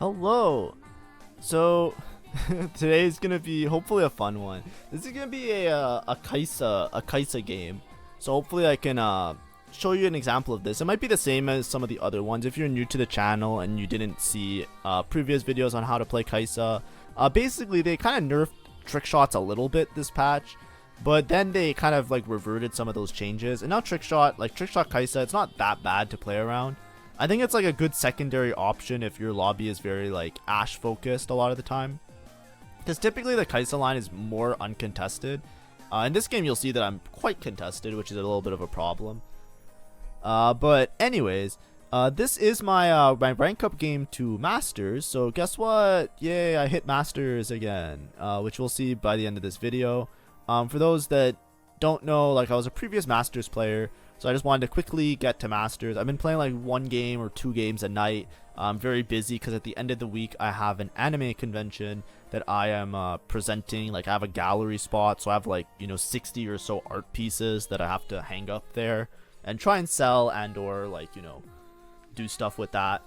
Hello. So today's gonna be hopefully a fun one. This is gonna be a Kaisa game. So hopefully I can show you an example of this. It might be the same as some of the other ones. If you're new to the channel and you didn't see previous videos on how to play Kaisa, basically they kind of nerfed trick shots a little bit this patch, but then they kind of like reverted some of those changes. And now trick shot Kaisa, it's not that bad to play around. I think it's like a good secondary option if your lobby is very like Ashe focused a lot of the time, because typically the Kaisa line is more uncontested. In this game you'll see that I'm quite contested, which is a little bit of a problem. But anyways, this is my rank up game to Masters. So guess what? Yay, I hit Masters again, which we'll see by the end of this video. For those that don't know, like I was a previous Masters player, so I just wanted to quickly get to Masters. I've been playing like 1 game or 2 games a night. I'm very busy because at the end of the week I have an anime convention that I am presenting. Like I have a gallery spot, so I have like 60 or so art pieces that I have to hang up there and try and sell and or like do stuff with that.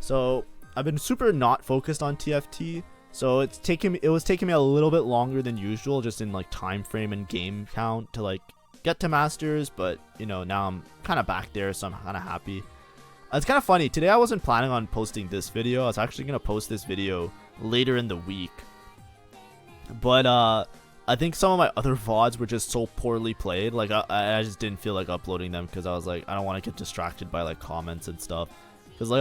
So I've been super not focused on TFT. So it was taking me a little bit longer than usual, just in like time frame and game count, to like get to Masters. But now I'm kind of back there, so I'm kind of happy. It's kind of funny, today I wasn't planning on posting this video. I was actually gonna post this video later in the week, but I think some of my other VODs were just so poorly played. Like I just didn't feel like uploading them because I was like, I don't want to get distracted by like comments and stuff. Because like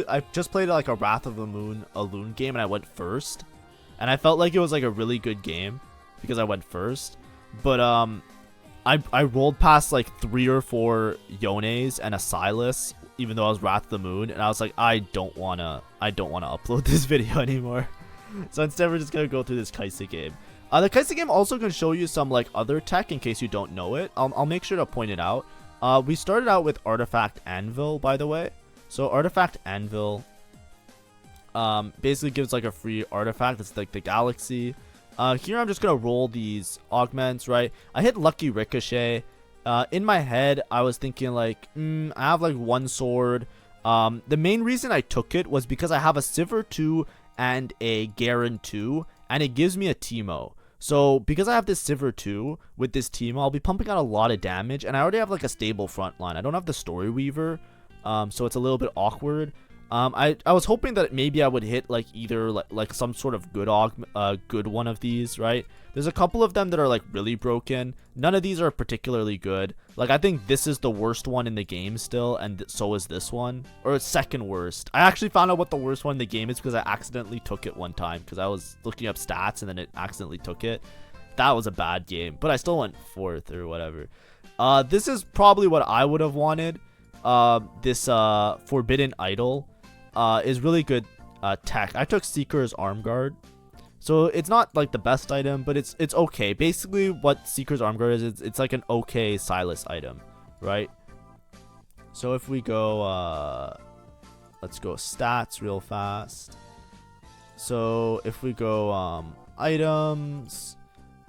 I just played like a Wrath of the Moon Alune game and I went first, and I felt like it was like a really good game because I went first. But I rolled past like 3 or 4 Yones and a Silas, even though I was Wrath of the Moon, and I was like, I don't wanna upload this video anymore. So instead we're just gonna go through this Kaisa game. The Kaisa game also can show you some like other tech in case you don't know it. I'll make sure to point it out. We started out with Artifact Anvil, by the way. So Artifact Anvil basically gives like a free artifact. It's like the Galaxy. Here I'm just gonna roll these augments, right? I hit Lucky Ricochet. In my head I was thinking like, I have like 1 sword. The main reason I took it was because I have a Sivir 2 and a Garen 2, and it gives me a Teemo. So because I have this Sivir 2 with this Teemo, I'll be pumping out a lot of damage, and I already have like a stable front line. I don't have the Story Weaver, so it's a little bit awkward. I was hoping that maybe I would hit like either like some sort of good one of these, right? There's a couple of them that are like really broken. None of these are particularly good. Like I think this is the worst one in the game still, and so is this one, or it's second worst. I actually found out what the worst one in the game is because I accidentally took it one time because I was looking up stats and then it accidentally took it. That was a bad game, but I still went 4th or whatever. This is probably what I would have wanted. This Forbidden Idol is really good tech. I took Seeker's Arm Guard, so it's not like the best item, but it's okay. Basically what Seeker's Arm Guard is, it's like an okay Silas item, right? So if we go let's go stats real fast. So if we go items,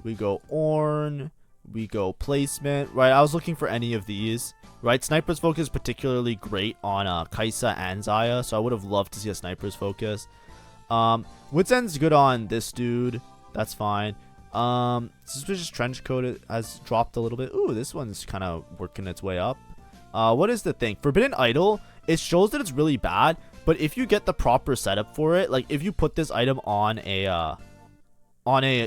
we go Ornn, we go placement, right? I was looking for any of these, right? Sniper's Focus is particularly great on Kaisa and Xayah, so I would have loved to see a Sniper's Focus. Wits End's good on this dude, that's fine. Suspicious Trenchcoat has dropped a little bit. Ooh, this one's kind of working its way up. What is the thing? Forbidden Idol, it shows that it's really bad, but if you get the proper setup for it, like if you put this item on a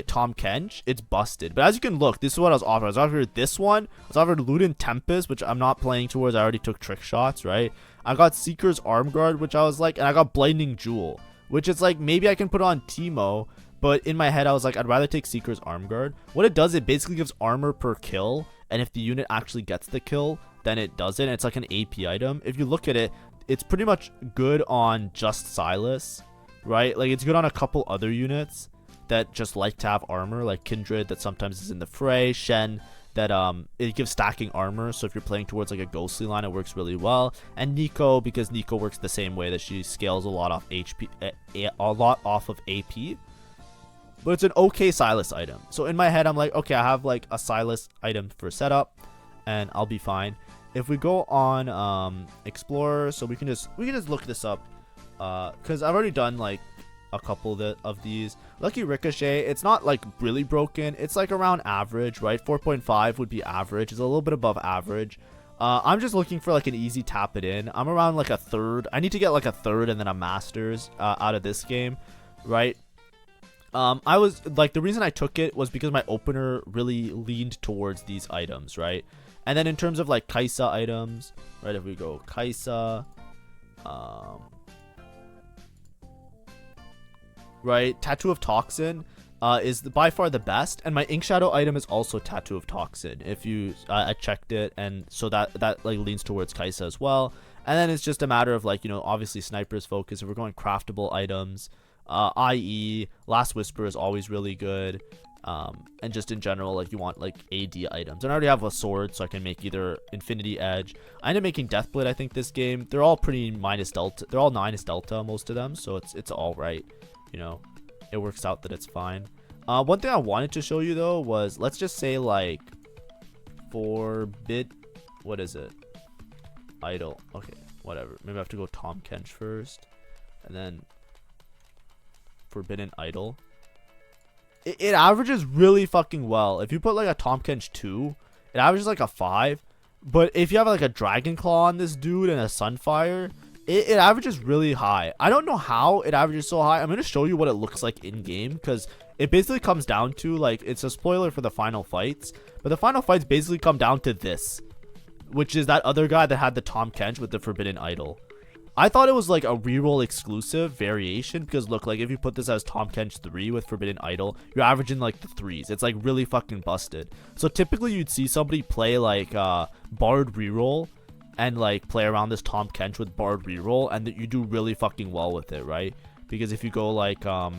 Tom Kench, it's busted. But as you can look, this is what I was offered. I was offered this one. I was offered Luden Tempest, which I'm not playing towards. I already took trick shots, right? I got Seeker's Arm Guard, which I was like, and I got Blinding Jewel, which is like, maybe I can put on Teemo, but in my head I was like, I'd rather take Seeker's Arm Guard. What it does, it basically gives armor per kill, and if the unit actually gets the kill, then it does it. It's like an AP item. If you look at it, it's pretty much good on just Silas, right? Like it's good on a couple other units that just like to have armor, like Kindred that sometimes is in the fray, Shen that it gives stacking armor, so if you're playing towards like a ghostly line, it works really well. And Nico, because Nico works the same way, that she scales a lot off HP, a lot off of AP, but it's an okay Silas item. So in my head I'm like, okay, I have like a Silas item for setup and I'll be fine. If we go on Explorer, so we can just look this up. because I've already done like a couple of these. Lucky Ricochet, it's not like really broken. It's like around average, right? 4.5 would be average. It's a little bit above average. I'm just looking for like an easy tap it in. I'm around like a third. I need to get like a third and then a masters out of this game, right? I was like, the reason I took it was because my opener really leaned towards these items, right? And then in terms of like Kaisa items, right? If we go Kaisa, right, Tattoo of Toxin is by far the best, and my Ink Shadow item is also Tattoo of Toxin. If you I checked it, and so that like leans towards Kaisa as well. And then it's just a matter of like, you know, obviously Sniper's focus. If we're going craftable items, IE Last Whisper is always really good. And just in general, like you want like AD items. And I already have a sword, so I can make either Infinity Edge. I ended up making Deathblade, I think, this game. They're all pretty minus delta. They're all minus delta, most of them, so it's all right. You know, it works out that it's fine. One thing I wanted to show you though was, let's just say like what is it? Idol. Okay, whatever. Maybe I have to go Tom Kench first, and then Forbidden Idol. It averages really fucking well. If you put like a Tom Kench 2, it averages like a 5. But if you have like a Dragon Claw on this dude and a Sunfire, it averages really high. I don't know how it averages so high. I'm going to show you what it looks like in game, because it basically comes down to like, it's a spoiler for the final fights, but the final fights basically come down to this, which is that other guy that had the Tom Kench with the Forbidden Idol. I thought it was like a reroll exclusive variation, because look, like if you put this as Tom Kench 3 with Forbidden Idol, you're averaging like the 3s. It's like really fucking busted. So typically you'd see somebody play like Bard reroll and like play around this Tom Kench with Bard reroll, and that you do really fucking well with it, right? Because if you go like well,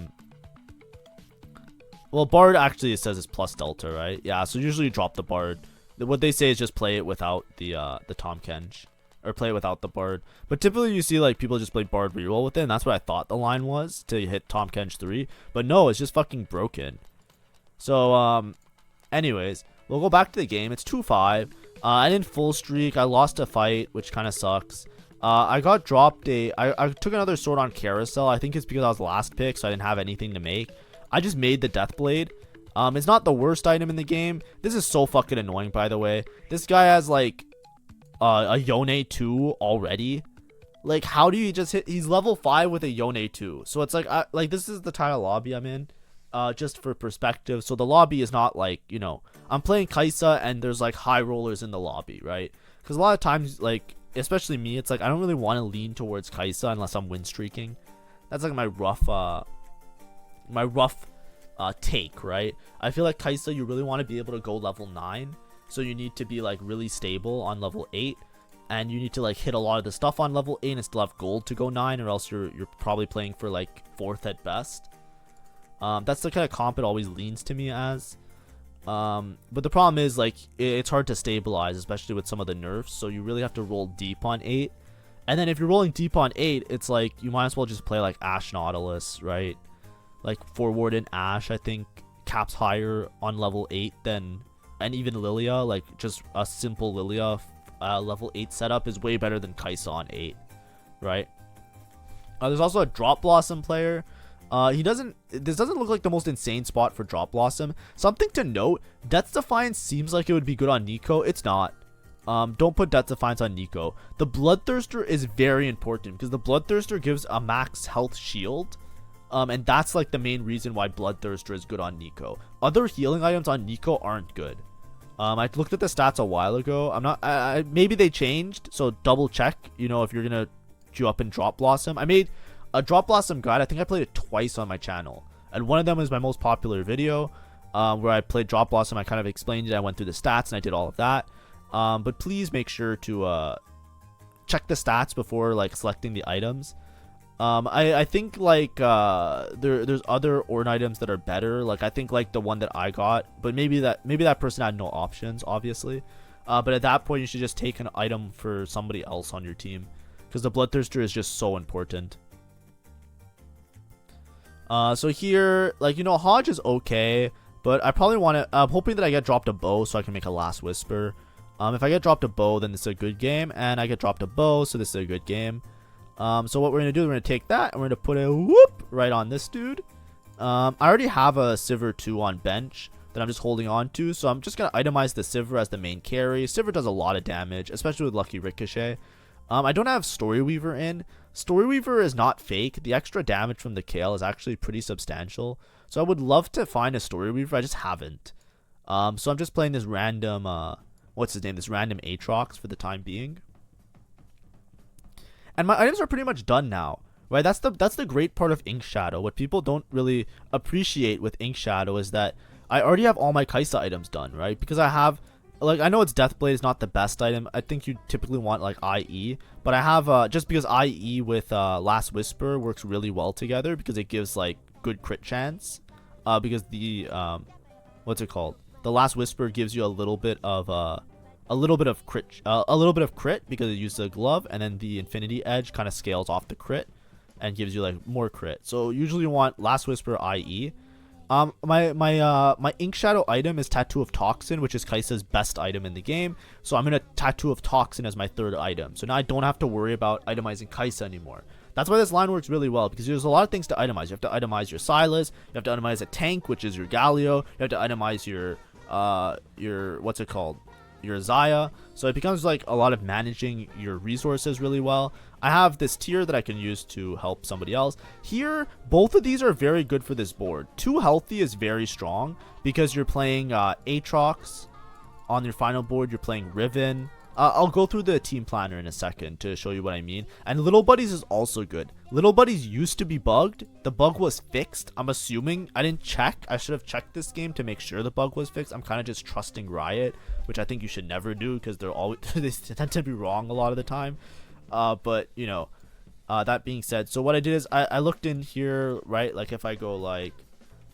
Bard actually, it says it's plus delta, right? Yeah, so usually you drop the Bard. What they say is just play it without the Tom Kench, or play it without the Bard. But typically you see like people just play Bard reroll with it, and that's what I thought the line was till you hit Tom Kench 3. But no, it's just fucking broken. So anyways, we'll go back to the game. It's 2-5. I didn't full streak. I lost a fight, which kind of sucks. I got dropped I took another sword on Carousel. I think it's because I was last pick, so I didn't have anything to make. I just made the Deathblade. It's not the worst item in the game. This is so fucking annoying, by the way. This guy has like a Yone 2 already. Like, how do you just hit? He's level 5 with a Yone 2. So it's like, like this is the tile lobby I'm in. Just for perspective. So the lobby is not like, you know, I'm playing Kaisa and there's like high rollers in the lobby, right? Because a lot of times, like, especially me, it's like I don't really want to lean towards Kaisa unless I'm win streaking. That's like my rough take, right? I feel like Kaisa, you really want to be able to go level 9. So you need to be like really stable on level 8. And you need to like hit a lot of the stuff on level 8 and still have gold to go 9, or else you're probably playing for like 4th at best. That's the kind of comp it always leans to me as. But the problem is like it's hard to stabilize, especially with some of the nerfs. So you really have to roll deep on 8. And then if you're rolling deep on 8, it's like you might as well just play like Ash Nautilus, right? Like Forward and Ash, I think caps higher on level 8 than, and even Lilia. Like just a simple Lilia level 8 setup is way better than Kaisa on 8, right? There's also a Drop Blossom player. This doesn't look like the most insane spot for Drop Blossom. Something to note, Death's Defiance seems like it would be good on Nico. It's not. Don't put Death's Defiance on Nico. The Bloodthirster is very important, because the Bloodthirster gives a max health shield. And that's like the main reason why Bloodthirster is good on Nico. Other healing items on Nico aren't good. I looked at the stats a while ago. I'm not, maybe they changed, so double check, you know, if you're gonna queue up in Drop Blossom. I made a Drop Blossom guide. I think I played it twice on my channel, and one of them was my most popular video, where I played Drop Blossom. I kind of explained it. I went through the stats and I did all of that. But please make sure to check the stats before like selecting the items. I think like there's other Ornn items that are better. Like I think like the one that I got, but maybe that person had no options, obviously. But at that point you should just take an item for somebody else on your team, because the Bloodthirster is just so important. So here, like, you know, Hodge is okay, but I probably want to, I'm hoping that I get dropped a bow so I can make a Last Whisper. If I get dropped a bow, then this is a good game, and I get dropped a bow, so this is a good game. So what we're gonna do, we're gonna take that and we're gonna put a whoop right on this dude. I already have a Sivir 2 on bench that I'm just holding on to, so I'm just gonna itemize the Sivir as the main carry. Sivir does a lot of damage, especially with Lucky Ricochet. I don't have Story Weaver in. Story Weaver is not fake. The extra damage from the Kayle is actually pretty substantial. So I would love to find a Story Weaver. I just haven't. So I'm just playing this random, what's his name? This random Aatrox for the time being. And my items are pretty much done now, right? That's the great part of Ink Shadow. What people don't really appreciate with Ink Shadow is that I already have all my Kaisa items done, right? Because I have, like, I know it's Deathblade is not the best item. I think you typically want like IE, but I have just because IE with Last Whisper works really well together because it gives like good crit chance. Because the what's it called? The Last Whisper gives you a little bit of crit because it uses a glove, and then the Infinity Edge kind of scales off the crit and gives you like more crit. So usually you want Last Whisper IE. My Ink Shadow item is Tattoo of Toxin, which is Kai'Sa's best item in the game. So I'm gonna Tattoo of Toxin as my third item. So now I don't have to worry about itemizing Kaisa anymore. That's why this line works really well, because there's a lot of things to itemize. You have to itemize your Sylas, you have to itemize a tank, which is your Galio, you have to itemize your what's it called? Your Zaya. So it becomes like a lot of managing your resources really well. I have this tier that I can use to help somebody else. Here, both of these are very good for this board. 2 healthy is very strong because you're playing Aatrox on your final board. You're playing Riven. I'll go through the team planner in a second to show you what I mean. And Little Buddies is also good. Little Buddies used to be bugged. The bug was fixed. I'm assuming. I didn't check. I should have checked this game to make sure the bug was fixed. I'm kind of just trusting Riot, which I think you should never do because they're always they tend to be wrong a lot of the time. But you know, that being said, so what I did is I looked in here, right? Like if I go like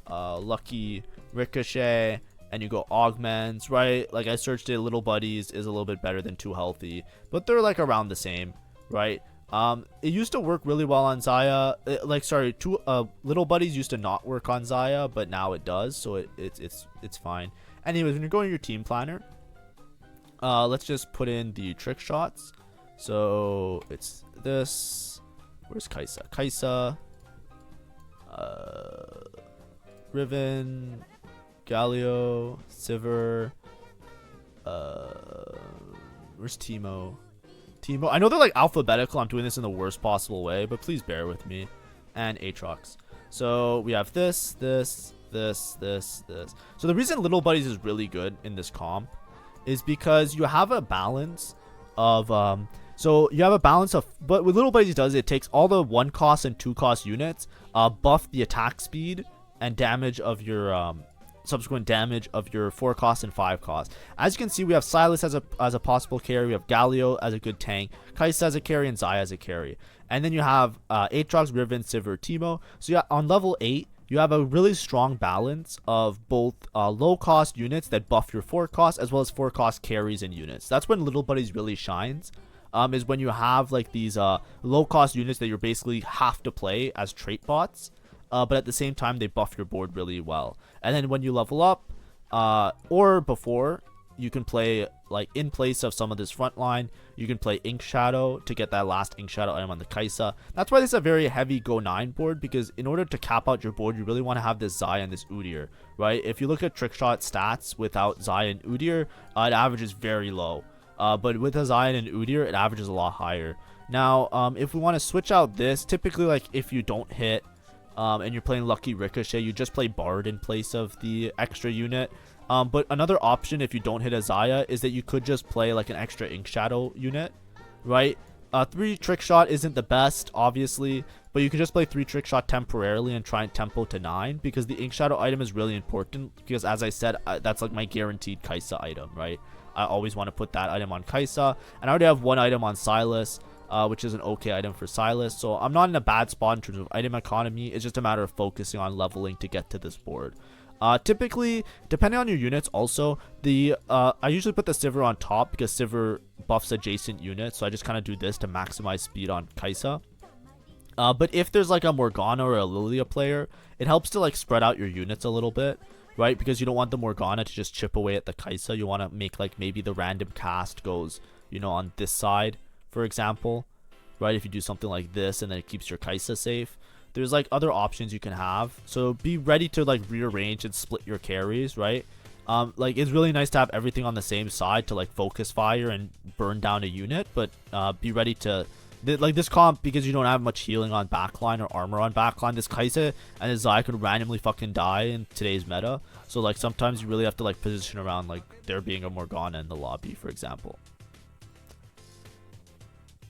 Lucky Ricochet, and you go augments, right? Like I searched it, Little Buddies is a little bit better than 2 healthy, but they're like around the same, right? It used to work really well on Zaya. Little Buddies used to not work on Zaya, but now it does, so it's fine. Anyways, when you're going to your team planner, let's just put in the trick shots. So it's this. Where's Kaisa? Kaisa, Riven, Galio, Sivir, where's Teemo? I know they're like alphabetical. I'm doing this in the worst possible way, but please bear with me. And Aatrox. So we have this. So the reason Little Buddies is really good in this comp is because you have a balance of but what Little Buddies does, it takes all the 1 cost and 2 cost units, buff the attack speed and damage of your subsequent damage of your 4 cost and 5 cost. As you can see, we have Sylas as a possible carry, we have Galio as a good tank, Kaisa as a carry, and Zaya as a carry. And then you have Aatrox, Riven, Sivir, Teemo. So yeah, on level 8, you have a really strong balance of both low cost units that buff your 4 cost as well as 4 cost carries and units. That's when Little Buddies really shines. Is when you have like these low cost units that you basically have to play as trait bots. But at the same time, they buff your board really well. And then when you level up, or before, you can play, like, in place of some of this front line, you can play Ink Shadow to get that last Ink Shadow item on the Kaisa. That's why this is a very heavy Go 9 board, because in order to cap out your board, you really want to have this Zaya and this Udyr, right? If you look at Trickshot stats without Zaya and Udyr, it averages very low. But with a Zaya and Udyr, it averages a lot higher. Now, if we want to switch out this, typically, like, if you don't hit and you're playing Lucky Ricochet, you just play Bard in place of the extra unit. But another option if you don't hit a Zaya is that you could just play like an extra Ink Shadow unit, right? 3 Trick Shot isn't the best, obviously, but you can just play 3 Trick Shot temporarily and try and tempo to 9, because the Ink Shadow item is really important, because as I said, that's like my guaranteed Kaisa item, right? I always want to put that item on Kaisa, and I already have 1 item on Sylas, which is an okay item for Sylas, so I'm not in a bad spot in terms of item economy. It's just a matter of focusing on leveling to get to this board. Typically, depending on your units also, I usually put the Sivir on top because Sivir buffs adjacent units, so I just kind of do this to maximize speed on Kaisa. But if there's like a Morgana or a Lilia player, it helps to like spread out your units a little bit, right? Because you don't want the Morgana to just chip away at the Kaisa. You want to make like maybe the random cast goes, you know, on this side, for example. right? If you do something like this and then it keeps your Kaisa safe. There's like other options you can have. So be ready to like rearrange and split your carries, right? Like it's really nice to have everything on the same side to like focus fire and burn down a unit, but be ready to like this comp, because you don't have much healing on backline or armor on backline. This Kaisa and his Zai could randomly fucking die in today's meta. So like sometimes you really have to like position around like there being a Morgana in the lobby, for example.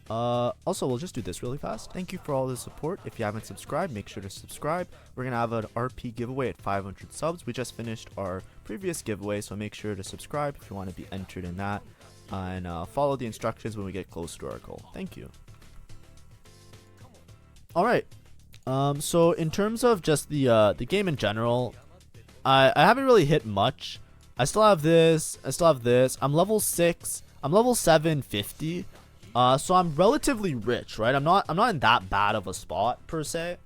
Also, we'll just do this really fast. Thank you for all the support. If you haven't subscribed, make sure to subscribe. We're gonna have an RP giveaway at 500 subs. We just finished our previous giveaway, so make sure to subscribe if you want to be entered in that, and follow the instructions when we get close to our goal. Thank you. All right. So in terms of just the game in general, I haven't really hit much. I still have this. I still have this. I'm level 6. I'm level 750. So I'm relatively rich, right? I'm not in that bad of a spot per se.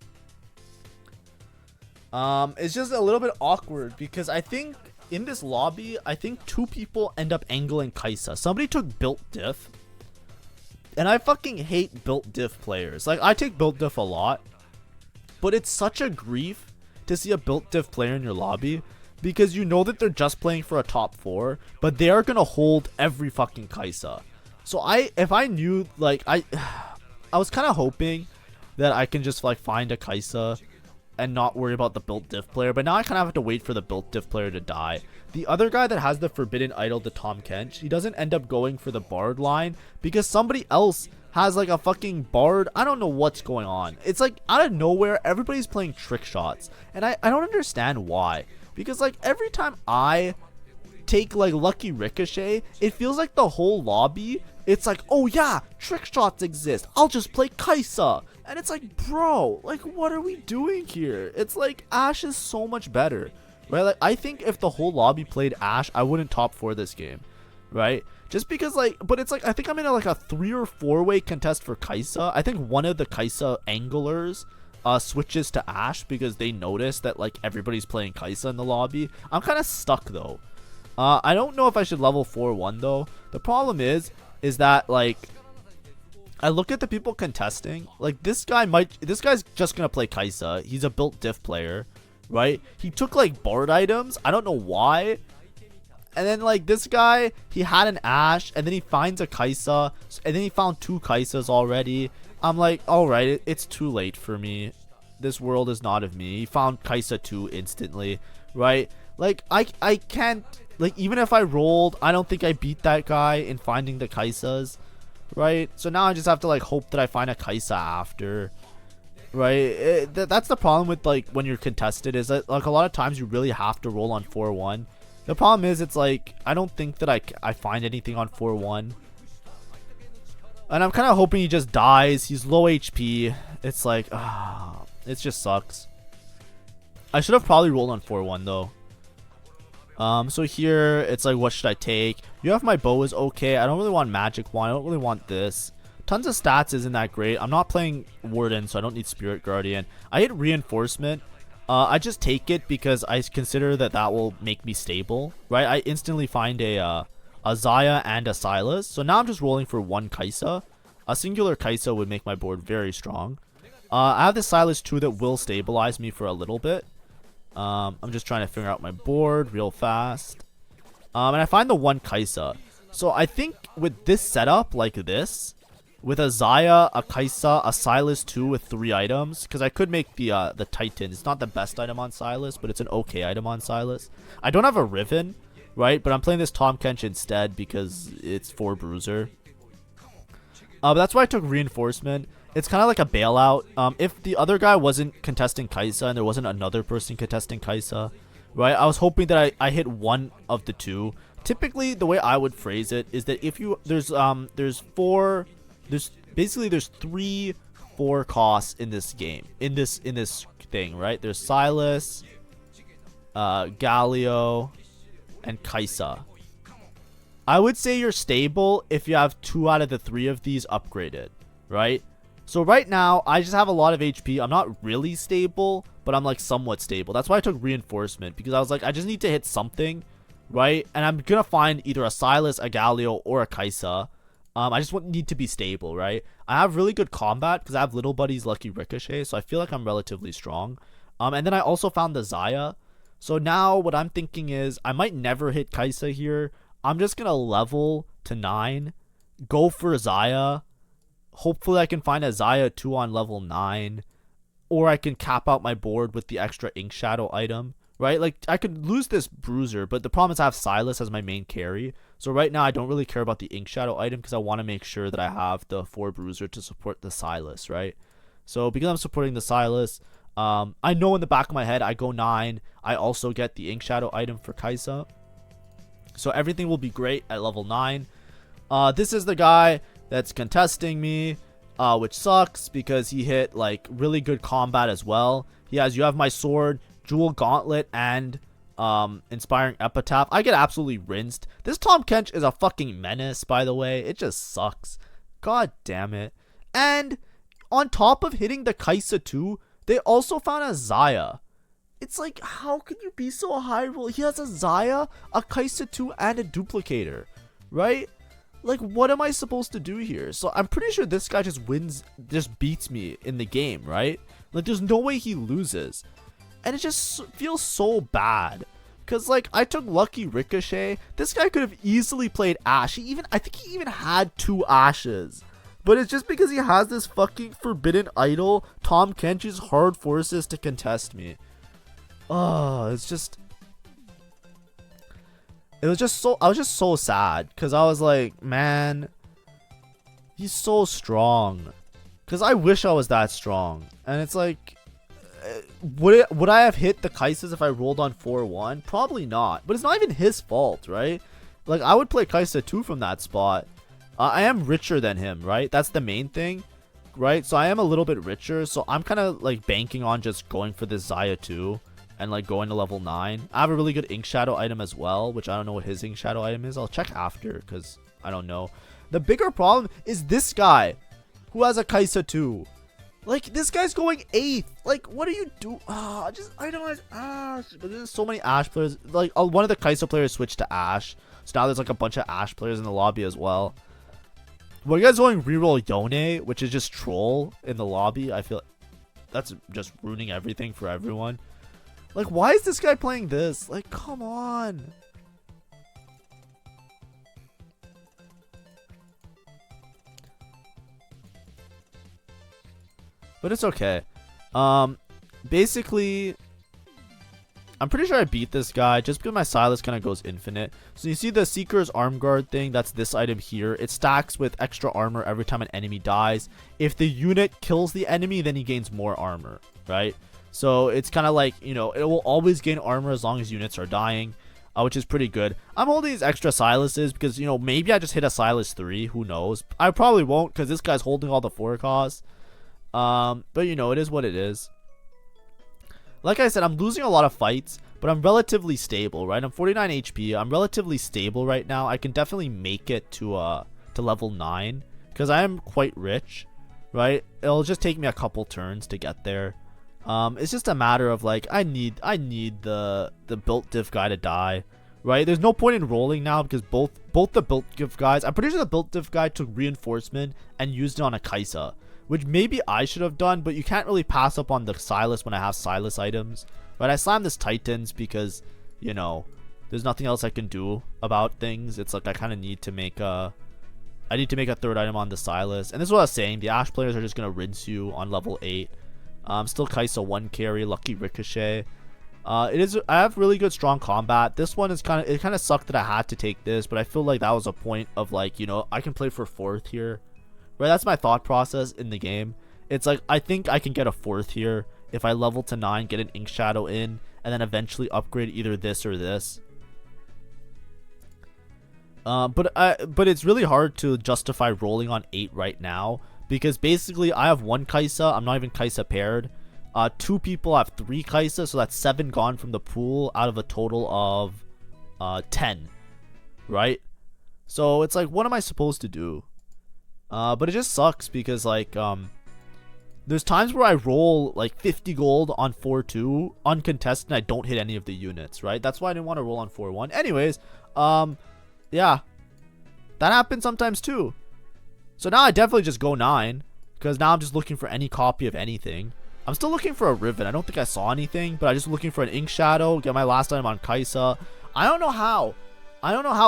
It's just a little bit awkward because I think in this lobby, I think 2 people end up angling Kaisa. Somebody took built diff, and I fucking hate built diff players. Like, I take built diff a lot, but it's such a grief to see a built diff player in your lobby, because you know that they're just playing for a top 4, but they are gonna hold every fucking Kaisa. So if I knew, like, I was kind of hoping that I can just like find a Kaisa and not worry about the built diff player, but now I kind of have to wait for the built diff player to die. The other guy that has the forbidden idol, the Tom Kench, he doesn't end up going for the bard line because somebody else has like a fucking bard. I don't know what's going on. It's like out of nowhere everybody's playing trick shots, and I don't understand why, because like every time I take like lucky ricochet, it feels like the whole lobby, it's like, oh yeah, trick shots exist, I'll just play Kaisa. And it's like, bro, like what are we doing here? It's like Ashe is so much better, right? Like I think if the whole lobby played Ashe, I wouldn't top 4 this game, right? Just because like, but it's like I think I'm in like a 3 or 4 way contest for Kaisa. I think one of the Kaisa anglers switches to Ashe because they notice that like everybody's playing Kaisa in the lobby. I'm kind of stuck though. I don't know if I should level 4-1 though. The problem is that like I look at the people contesting, like this guy's just gonna play Kaisa. He's a built diff player, right? He took like bard items, I don't know why. And then like this guy, he had an Ashe, and then he finds a Kaisa, and then he found 2 Kaisas already. I'm like, alright, it's too late for me. This world is not of me. He found Kaisa 2 instantly, right? Like I can't, like even if I rolled, I don't think I beat that guy in finding the Kaisas, right? So now I just have to like hope that I find a Kaisa after, right? That's the problem with like when you're contested, is that like a lot of times you really have to roll on 4-1. The problem is it's like I don't think that I find anything on 4-1, and I'm kind of hoping he just dies. He's low HP. It's like it just sucks. I should have probably rolled on 4-1 though. So here it's like, what should I take? You have my bow is okay. I don't really want magic wand. I don't really want this. Tons of stats isn't that great. I'm not playing warden, so I don't need spirit guardian. I hit reinforcement. I just take it because I consider that will make me stable, right? I instantly find a Zaya and a Silas. So now I'm just rolling for 1 Kaisa. A singular Kaisa would make my board very strong. I have the Silas 2 that will stabilize me for a little bit. I'm just trying to figure out my board real fast. And I find the 1 Kaisa. So I think with this setup like this, with a Zaya, a Kaisa, a Silas 2 with 3 items, because I could make the Titan. It's not the best item on Silas, but it's an okay item on Silas. I don't have a Riven, right? But I'm playing this Tom Kench instead because it's 4 bruiser. But that's why I took reinforcement. It's kind of like a bailout. If the other guy wasn't contesting Kaisa and there wasn't another person contesting Kaisa, right? I was hoping that I hit one of the 2. Typically, the way I would phrase it is that if you there's 3 4 costs in this game, in this thing, right? There's Silas, Galio, and Kaisa. I would say you're stable if you have 2 out of the 3 of these upgraded, right? So right now, I just have a lot of HP. I'm not really stable, but I'm like somewhat stable. That's why I took reinforcement, because I was like, I just need to hit something, right? And I'm gonna find either a Silas, a Galio, or a Kaisa. I just need to be stable, right? I have really good combat because I have Little Buddy's Lucky Ricochet, so I feel like I'm relatively strong. And then I also found the Xayah. So now what I'm thinking is I might never hit Kaisa here. I'm just going to level to 9, go for Xayah. Hopefully I can find a Xayah 2 on level 9. Or I can cap out my board with the extra Ink Shadow item, right? Like, I could lose this Bruiser, but the problem is I have Silas as my main carry. So right now I don't really care about the Ink Shadow item because I want to make sure that I have the 4 Bruiser to support the Silas, right? So because I'm supporting the Silas, I know in the back of my head I go 9. I also get the Ink Shadow item for Kaisa. So everything will be great at level 9. This is the guy that's contesting me, which sucks because he hit like really good combat as well. He has, you have my sword, Jewel Gauntlet, and Inspiring Epitaph. I get absolutely rinsed. This Tahm Kench is a fucking menace, by the way. It just sucks. God damn it. And on top of hitting the Kaisa 2, they also found a Xayah. It's like, how can you be so high roll? He has a Xayah, a Kaisa 2, and a Duplicator, right? Like, what am I supposed to do here? So I'm pretty sure this guy just wins, just beats me in the game, right? Like, there's no way he loses. And it just feels so bad. Because, like, I took Lucky Ricochet. This guy could have easily played Ashe. I think he even had 2 Ashes. But it's just because he has this fucking forbidden idol, Tahm Kench's hard forces to contest me. Oh, it's just... It was just so... I was just so sad. Because I was like, man... He's so strong. Because I wish I was that strong. And it's like... Would I have hit the Kaisas if I rolled on 4-1? Probably not. But it's not even his fault, right? Like, I would play Kaisa 2 from that spot. I am richer than him, right? That's the main thing, right? So I am a little bit richer. So I'm kind of like banking on just going for this Xayah 2 and like going to level 9. I have a really good Ink Shadow item as well, which I don't know what his Ink Shadow item is. I'll check after because I don't know. The bigger problem is this guy who has a Kaisa 2. Like, this guy's going 8th. Like, what do you do? I don't like Ashe. But there's so many Ashe players. Like, one of the Kaisa players switched to Ashe. So now there's like a bunch of Ashe players in the lobby as well. Well, you guys going reroll Yone, which is just troll in the lobby. I feel like that's just ruining everything for everyone. Like, why is this guy playing this? Like, come on. But it's okay. Basically, I'm pretty sure I beat this guy just because my Silas kind of goes infinite. So you see the Seeker's Arm Guard thing, that's this item here. It stacks with extra armor every time an enemy dies. If the unit kills the enemy, then he gains more armor, right? So it's kind of like, you know, it will always gain armor as long as units are dying, which is pretty good. I'm holding these extra Silases because, you know, maybe I just hit a Silas 3. Who knows? I probably won't because this guy's holding all the 4 costs. But, you know, it is what it is. Like I said, I'm losing a lot of fights, but I'm relatively stable, right? I'm 49 HP. I'm relatively stable right now. I can definitely make it to level 9 because I am quite rich, right? It'll just take me a couple turns to get there. It's just a matter of like I need the built diff guy to die, right? There's no point in rolling now because both the built diff guys, I'm pretty sure the built diff guy took reinforcement and used it on a Kaisa, which maybe I should have done, but you can't really pass up on the Silas when I have Silas items, right? I slammed this Titans because, you know, there's nothing else I can do about things. It's like I kind of need to make a 3rd item on the Silas. And this is what I was saying, the Ashe players are just going to rinse you on level 8. Still Kaisa 1 carry, Lucky Ricochet. I have really good strong combat. This one is kind of sucked that I had to take this, but I feel like that was a point of like, you know, I can play for 4th here. Right, that's my thought process in the game. It's like, I think I can get a 4th here if I level to 9, get an Ink Shadow in, and then eventually upgrade either this or this. But it's really hard to justify rolling on 8 right now because basically I have 1 Kaisa. I'm not even Kaisa paired. 2 people have 3 Kaisa, so that's 7 gone from the pool out of a total of 10. Right? So it's like, what am I supposed to do? But it just sucks because like there's times where I roll like 50 gold on 4-2 uncontested and I don't hit any of the units, right? That's why I didn't want to roll on 4-1. Anyways, yeah, that happens sometimes too. So now I definitely just go 9, because now I'm just looking for any copy of anything. I'm still looking for a Riven. I don't think I saw anything, but I'm just looking for an Ink Shadow, get my last item on Kaisa. I don't know how.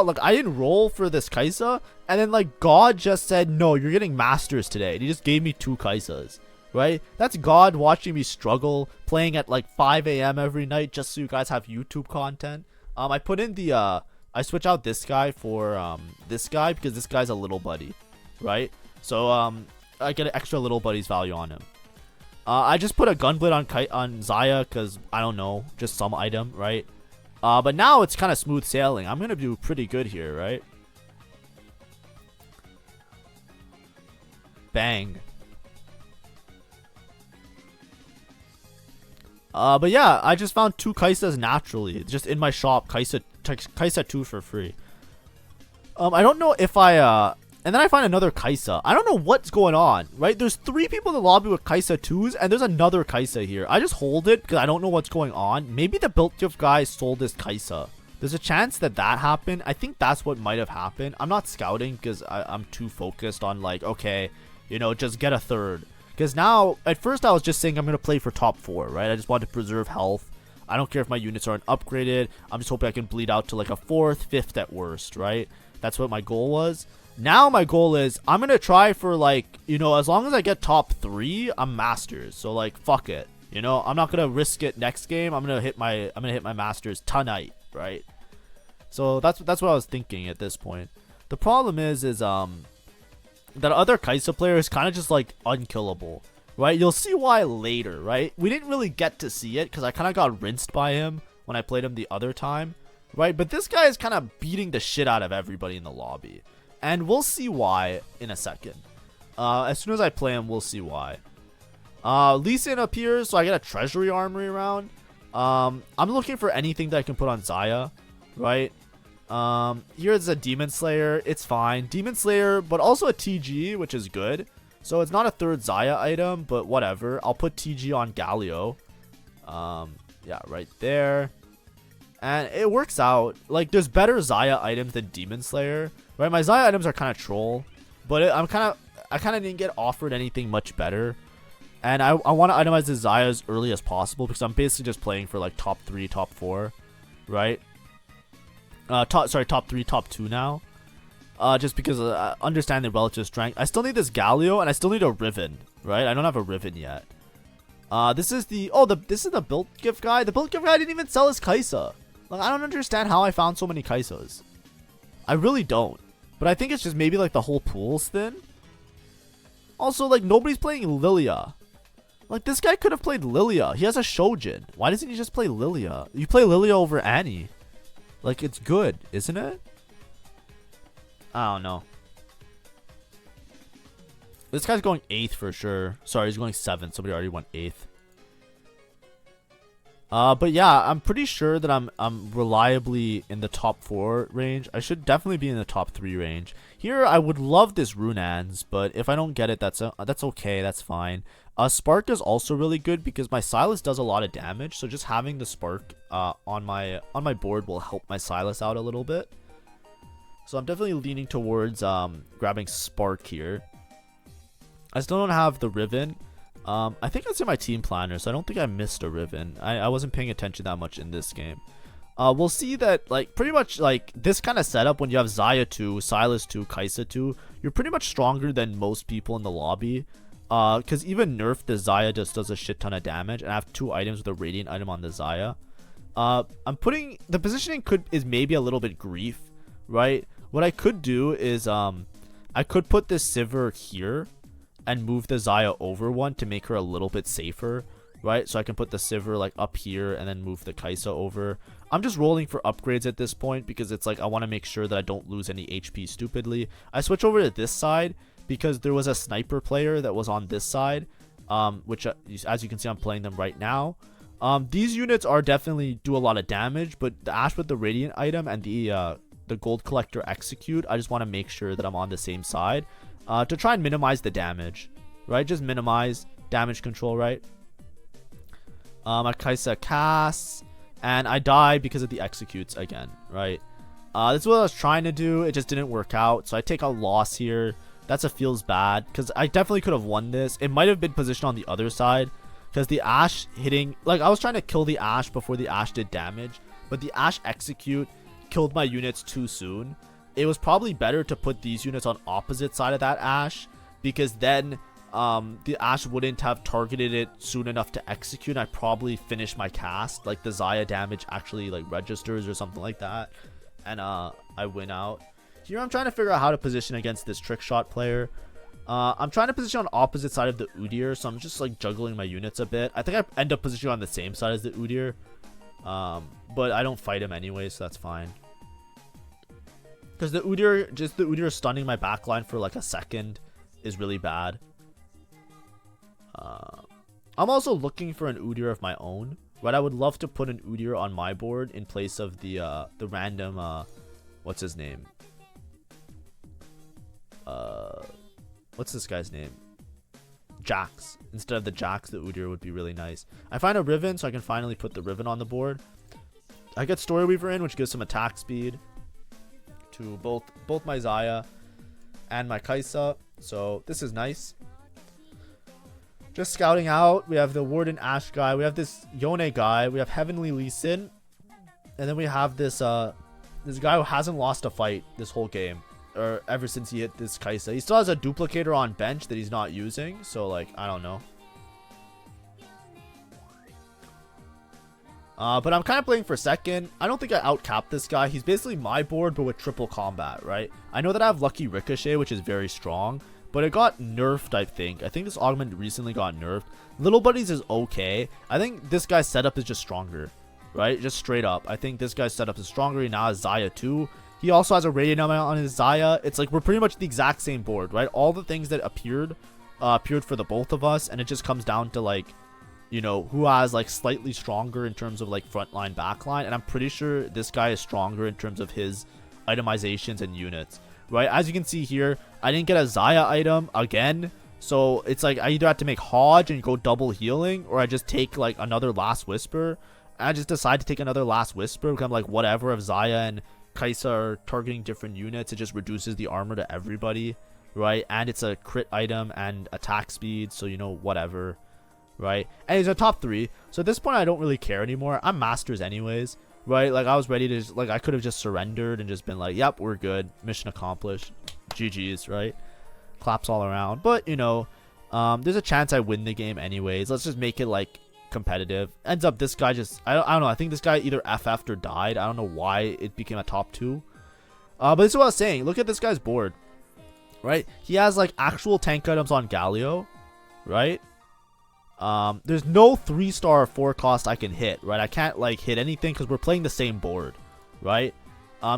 Like, I didn't roll for this Kaisa, and then, like, God just said, no, you're getting Masters today. And he just gave me 2 Kaisas, right? That's God watching me struggle, playing at, like, 5 a.m. every night just so you guys have YouTube content. I put in the, I switch out this guy for, this guy because this guy's a little buddy, right? So, I get an extra little buddy's value on him. I just put a Gunblade on Xayah because, I don't know, just some item, right? But now it's kind of smooth sailing. I'm going to do pretty good here, right? Bang. But yeah, I just found 2 Kaisas naturally. Just in my shop, Kaisa 2 for free. I don't know if and then I find another Kaisa. I don't know what's going on, right? There's 3 people in the lobby with Kaisa 2s, and there's another Kaisa here. I just hold it because I don't know what's going on. Maybe the built gift guy sold this Kaisa. There's a chance that happened. I think that's what might have happened. I'm not scouting because I'm too focused on, like, okay, you know, just get a 3rd. Because now, at first I was just saying I'm going to play for top 4, right? I just want to preserve health. I don't care if my units aren't upgraded. I'm just hoping I can bleed out to like a 4th, 5th at worst, right? That's what my goal was. Now my goal is I'm going to try for, like, you know, as long as I get top 3, I'm Masters. So, like, fuck it. You know, I'm not going to risk it next game. I'm going to hit my Masters tonight, right? So that's what I was thinking at this point. The problem is that other Kaisa player is kind of just, like, unkillable, right? You'll see why later, right? We didn't really get to see it because I kind of got rinsed by him when I played him the other time, right? But this guy is kind of beating the shit out of everybody in the lobby. And we'll see why in a second. As soon as I play him, we'll see why. Lee Sin appears, so I get a Treasury Armory round. I'm looking for anything that I can put on Xayah, right? Here's a Demon Slayer. It's fine. Demon Slayer, but also a TG, which is good. So it's not a 3rd Xayah item, but whatever. I'll put TG on Galio. Yeah, right there. And it works out. Like, there's better Xayah items than Demon Slayer, right? My Xayah items are kind of troll, but I kind of didn't get offered anything much better. And I want to itemize the Xayah as early as possible because I'm basically just playing for, like, top 3, top 4, right? Top 3, top 2 now. Just because I understand the relative strength. I still need this Galio, and I still need a Riven, right? I don't have a Riven yet. This is the built gift guy. The built gift guy didn't even sell his Kaisa. Like, I don't understand how I found so many Kaisas. I really don't. But I think it's just maybe, like, the whole pool's thin. Also, like, nobody's playing Lilia. Like, this guy could have played Lilia. He has a Shojin. Why doesn't he just play Lilia? You play Lilia over Annie. Like, it's good, isn't it? I don't know. This guy's going 8th for sure. Sorry, he's going 7th. Somebody already went 8th. But yeah, I'm pretty sure that I'm reliably in the top 4 range. I should definitely be in the top 3 range. Here, I would love this Runans, but if I don't get it, that's okay. That's fine. Spark is also really good because my Silas does a lot of damage. So just having the Spark on my board will help my Silas out a little bit. So I'm definitely leaning towards grabbing Spark here. I still don't have the Riven. I think that's in my team planner, so I don't think I missed a Riven. I wasn't paying attention that much in this game. We'll see that, like, pretty much, like, this kind of setup when you have Xayah 2, Silas 2, Kaisa 2, you're pretty much stronger than most people in the lobby. Because even nerf the Xayah just does a shit ton of damage, and I have 2 items with a Radiant item on the Xayah. I'm putting, the positioning is maybe a little bit grief, right? What I could do is, I could put this Sivir here, and move the Xayah over one to make her a little bit safer, right? So I can put the Sivir, like, up here and then move the Kaisa over. I'm just rolling for upgrades at this point because it's like I want to make sure that I don't lose any HP stupidly. I switch over to this side because there was a sniper player that was on this side, which as you can see, I'm playing them right now. These units are definitely do a lot of damage, but the Ash with the Radiant item and the Gold Collector Execute, I just want to make sure that I'm on the same side. To try and minimize the damage, right? Just minimize damage control, right? My Kaisa casts, and I die because of the executes again, right? This is what I was trying to do. It just didn't work out, so I take a loss here. That's a feels bad because I definitely could have won this. It might have been positioned on the other side because the Ashe hitting, like I was trying to kill the Ashe before the Ashe did damage, but the Ashe execute killed my units too soon. It was probably better to put these units on opposite side of that Ashe because then the Ashe wouldn't have targeted it soon enough to execute. I probably finished my cast, like the Xayah damage actually like registers or something like that, and I win out. Here I'm trying to figure out how to position against this trick shot player. I'm trying to position on opposite side of the Udyr, so I'm just like juggling my units a bit. I think I end up positioning on the same side as the Udyr, but I don't fight him anyway, so that's fine. Because the Udyr stunning my backline for like a second is really bad. I'm also looking for an Udyr of my own, right? I would love to put an Udyr on my board in place of the random what's his name? What's this guy's name? Jax. Instead of the Jax, the Udyr would be really nice. I find a Riven, so I can finally put the Riven on the board. I get Storyweaver in, which gives some attack speed to both my Xayah and my Kaisa. So this is nice. Just scouting out. We have the Warden Ashe guy. We have this Yone guy. We have Heavenly Lee Sin. And then we have this this guy who hasn't lost a fight this whole game, or ever since he hit this Kaisa. He still has a duplicator on bench that he's not using, so like I don't know. But I'm kind of playing for second. I don't think I outcapped this guy. He's basically my board, but with triple combat, right? I know that I have Lucky Ricochet, which is very strong, but it got nerfed, I think. I think this augment recently got nerfed. Little Buddies is okay. I think this guy's setup is just stronger, right? Just straight up. I think this guy's setup is stronger. He now has Xayah too. He also has a Radiant Element on his Xayah. It's like we're pretty much the exact same board, right? All the things that appeared for the both of us, and it just comes down to like, you know, who has like slightly stronger in terms of like frontline, backline, and I'm pretty sure this guy is stronger in terms of his itemizations and units, right? As you can see here, I didn't get a Xayah item again, so it's like I either have to make Hodge and go double healing, or I just take like another Last Whisper. And I just decide to take another Last Whisper because I'm like, whatever, if Xayah and Kaisa are targeting different units, it just reduces the armor to everybody, right? And it's a crit item and attack speed, so you know, whatever, right? And he's a top 3, so at this point I don't really care anymore. I'm masters anyways, right? Like I was ready to like, I could have just surrendered and just been like, yep, we're good, mission accomplished, GG's, right? Claps all around. But you know, there's a chance I win the game anyways. Let's just make it like competitive. Ends up this guy just I don't know, I think this guy either FF'd or died. I don't know why it became a top 2, but this is what I was saying. Look at this guy's board, right? He has like actual tank items on Galio, right? There's no 3-star 4 cost I can hit, right? I can't like hit anything because we're playing the same board, right?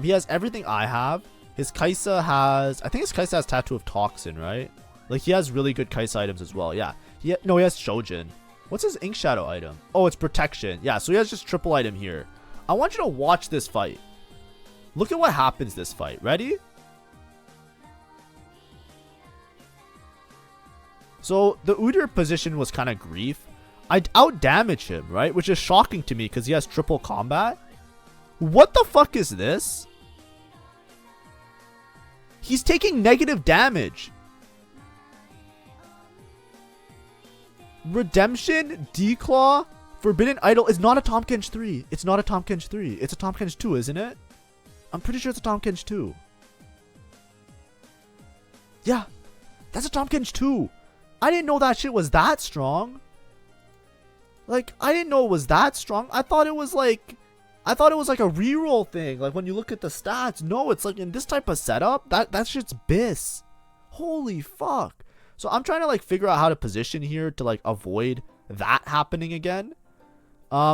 He has everything I have. His Kaisa has, I think his Kaisa has Tattoo of Toxin, right? Like he has really good Kaisa items as well. Yeah, he has Shojin. What's his Ink Shadow item? Oh, it's Protection. Yeah, so he has just triple item here. I want you to watch this fight. Look at what happens this fight. Ready? So the Udyr position was kind of grief. I out-damage him, right? Which is shocking to me because he has triple combat. What the fuck is this? He's taking negative damage. Redemption, Declaw, Forbidden Idol is not a Tahm Kench 3. It's not a Tahm Kench 3. It's a Tahm Kench 2, isn't it? I'm pretty sure it's a Tahm Kench 2. Yeah, that's a Tahm Kench 2. I didn't know that shit was that strong. Like, I didn't know it was that strong. I thought it was like a reroll thing. Like, when you look at the stats. No, it's like in this type of setup, that shit's BIS. Holy fuck. So I'm trying to like figure out how to position here to like avoid that happening again.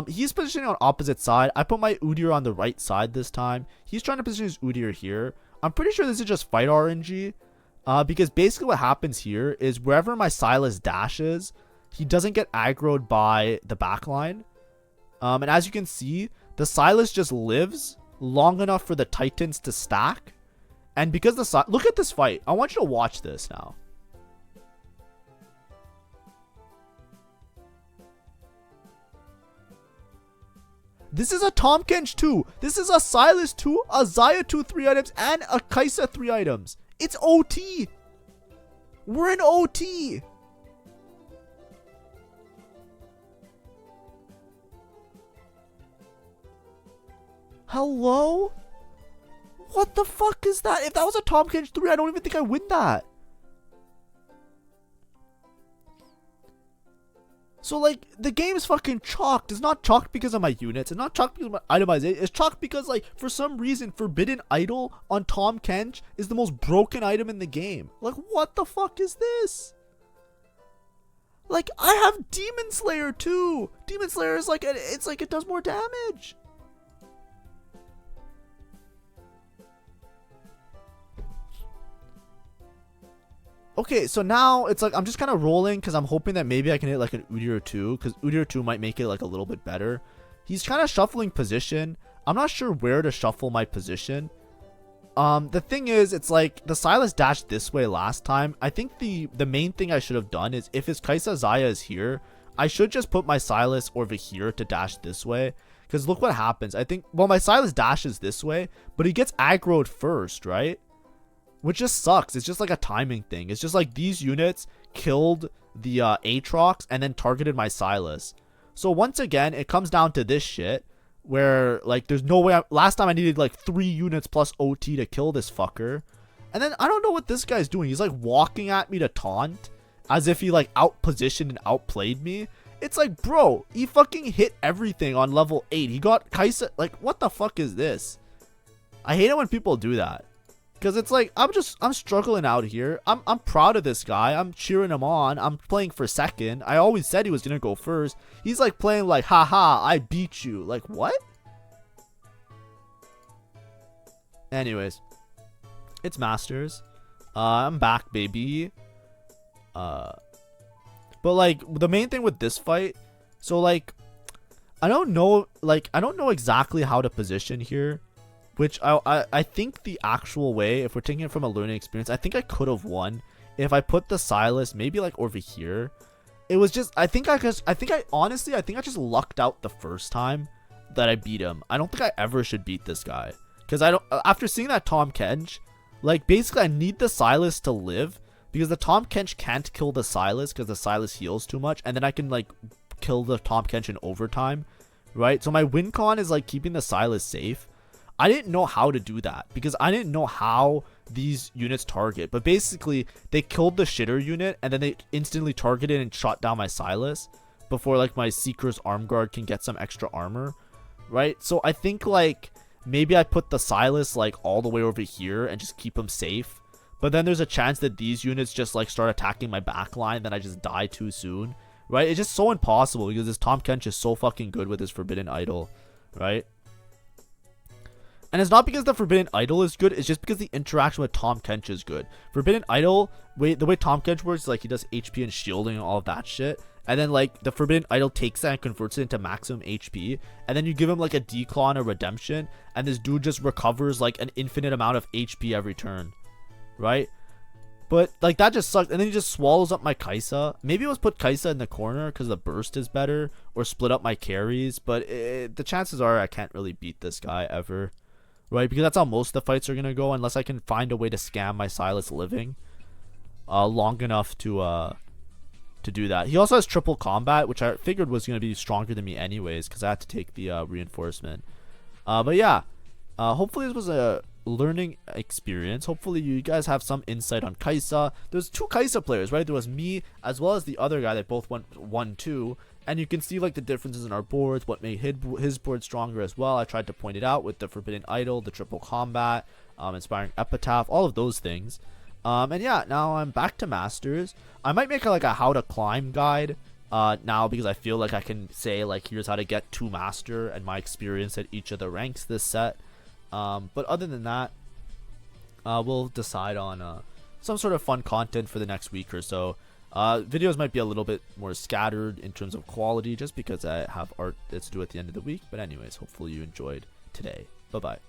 He's positioning on opposite side. I put my Udyr on the right side this time. He's trying to position his Udyr here. I'm pretty sure this is just fight RNG. Because basically what happens here is wherever my Sylas dashes, he doesn't get aggroed by the backline. And as you can see, the Sylas just lives long enough for the Titans to stack. And because look at this fight. I want you to watch this now. This is a Tahm Kench 2. This is a Sylas 2, a Xayah 2 3 items, and a Kaisa 3 items. It's OT. We're in OT. Hello? What the fuck is that? If that was a Tahm Kench 3, I don't even think I win that. So, like, the game is fucking chalked. It's not chalked because of my units. It's not chalked because of my itemization. It's chalked because, like, for some reason, Forbidden Idol on Tahm Kench is the most broken item in the game. Like, what the fuck is this? Like, I have Demon Slayer, too. Demon Slayer is, like, it's like it does more damage. Okay, so now it's like I'm just kind of rolling because I'm hoping that maybe I can hit like an Udyr or 2, because Udyr or 2 might make it like a little bit better. He's kind of shuffling position. I'm not sure where to shuffle my position. The thing is, it's like the Sylas dashed this way last time. I think the main thing I should have done is if his Kaisa Xayah is here, I should just put my Sylas over here to dash this way. Because look what happens. I think, well, my Sylas dashes this way, but he gets aggroed first, right? Which just sucks. It's just like a timing thing. It's just like these units killed the Aatrox and then targeted my Sylas. So once again, it comes down to this shit. Where like there's no way. Last time I needed like 3 units plus OT to kill this fucker. And then I don't know what this guy's doing. He's like walking at me to taunt. As if he like outpositioned and outplayed me. It's like, bro, he fucking hit everything on level 8. He got Kaisa. Like, what the fuck is this? I hate it when people do that. Because it's like, I'm struggling out here. I'm proud of this guy. I'm cheering him on. I'm playing for second. I always said he was going to go first. He's like playing like, haha, I beat you. Like, what? Anyways. It's Masters. I'm back, baby. But like, the main thing with this fight. So like, I don't know exactly how to position here. Which I think the actual way, if we're taking it from a learning experience, I think I could have won if I put the Sylas maybe like over here. It was just, I think I just lucked out the first time that I beat him. I don't think I ever should beat this guy. Because after seeing that Tahm Kench, like basically I need the Sylas to live. Because the Tahm Kench can't kill the Sylas because the Sylas heals too much. And then I can like kill the Tahm Kench in overtime. Right? So my win con is like keeping the Sylas safe. I didn't know how to do that because I didn't know how these units target. But basically, they killed the shitter unit and then they instantly targeted and shot down my Sylas before like my Seeker's Arm Guard can get some extra armor, right? So I think like maybe I put the Sylas like all the way over here and just keep him safe. But then there's a chance that these units just like start attacking my backline, then I just die too soon, right? It's just so impossible because this Tahm Kench is so fucking good with his Forbidden Idol, right? And it's not because the Forbidden Idol is good, it's just because the interaction with Tahm Kench is good. Forbidden Idol, the way Tahm Kench works is like he does HP and shielding and all of that shit. And then like the Forbidden Idol takes that and converts it into maximum HP. And then you give him like a Declaw and a Redemption. And this dude just recovers like an infinite amount of HP every turn. Right? But like that just sucks. And then he just swallows up my Kaisa. Maybe it was put Kaisa in the corner because the burst is better. Or split up my carries. But the chances are I can't really beat this guy ever. Right, because that's how most of the fights are going to go, unless I can find a way to scam my Sylas living long enough to do that. He also has triple combat, which I figured was going to be stronger than me anyways, because I had to take the reinforcement. But yeah, hopefully this was a learning experience. Hopefully you guys have some insight on Kaisa. There's 2 Kaisa players, right? There was me, as well as the other guy that both went 1-2. And you can see like the differences in our boards, what made his board stronger as well. I tried to point it out with the Forbidden Idol, the triple combat, inspiring epitaph, all of those things. And yeah, now I'm back to Masters. I might make like a how to climb guide now because I feel like I can say like here's how to get to Master and my experience at each of the ranks this set. But other than that, we'll decide on some sort of fun content for the next week or so. Videos might be a little bit more scattered in terms of quality just because I have art that's due at the end of the week. But anyways, hopefully you enjoyed today. Bye-bye.